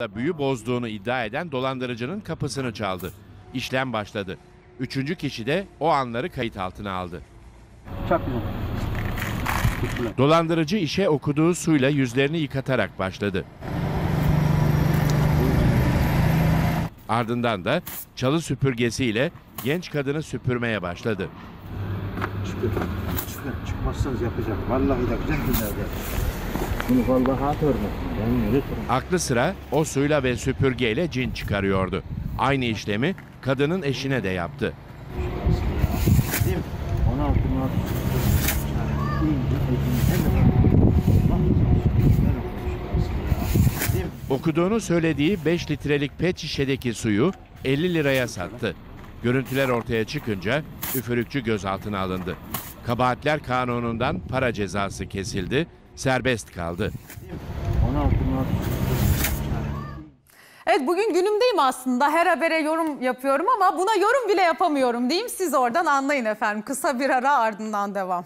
Büyü bozduğunu iddia eden dolandırıcının kapısını çaldı. İşlem başladı. Üçüncü kişi de o anları kayıt altına aldı. Çok güzel. Dolandırıcı işe okuduğu suyla yüzlerini yıkatarak başladı. Ardından da çalı süpürgesiyle genç kadını süpürmeye başladı. Çıkmazsanız yapacağım. Vallahi yapacağım günlerde. Bunu vallahi atırım. Aklı sıra o suyla ve süpürgeyle cin çıkarıyordu. Aynı işlemi kadının eşine de yaptı. 16 Okuduğunu söylediği 5 litrelik pet şişedeki suyu 50 liraya sattı. Görüntüler ortaya çıkınca üfürükçü gözaltına alındı. Kabahatler Kanunu'ndan para cezası kesildi, serbest kaldı. 16 Evet, bugün günümdeyim aslında. Her habere yorum yapıyorum ama buna yorum bile yapamıyorum diyeyim. Siz oradan anlayın efendim. Kısa bir ara, ardından devam.